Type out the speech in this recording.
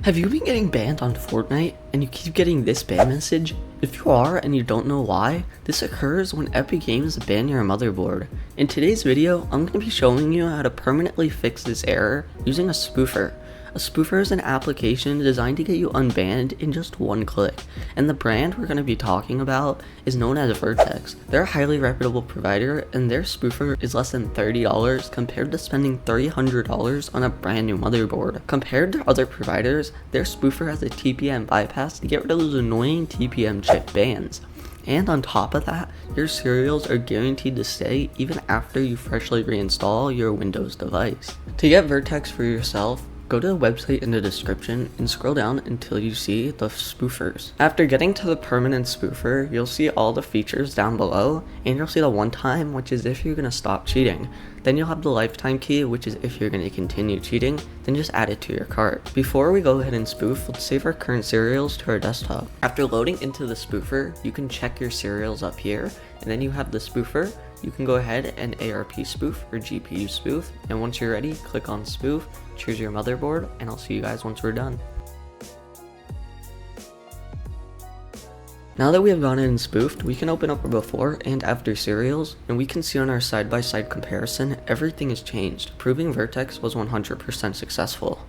Have you been getting banned on Fortnite and you keep getting this ban message? If you are and you don't know why, this occurs when Epic Games ban your motherboard. In today's video, I'm going to be showing you how to permanently fix this error using a spoofer. A spoofer is an application designed to get you unbanned in just one click, and the brand we're going to be talking about is known as Vertex. They're a highly reputable provider, and their spoofer is less than $30 compared to spending $300 on a brand new motherboard. Compared to other providers, their spoofer has a TPM bypass to get rid of those annoying TPM chip bans. And on top of that, your serials are guaranteed to stay even after you freshly reinstall your Windows device. To get Vertex for yourself, go to the website in the description and scroll down until you see the spoofers. After getting to the permanent spoofer, you'll see all the features down below, and you'll see the one time, which is if you're going to stop cheating. Then you'll have the lifetime key, which is if you're going to continue cheating, then just add it to your cart. Before we go ahead and spoof, let's save our current serials to our desktop. After loading into the spoofer, you can check your serials up here, and then you have the spoofer. You can go ahead and ARP spoof or GPU spoof, and once you're ready, click on spoof, choose your motherboard, and I'll see you guys once we're done. Now that we have gone in and spoofed, we can open up our before and after serials, and we can see on our side-by-side comparison, everything has changed, proving Vertex was 100% successful.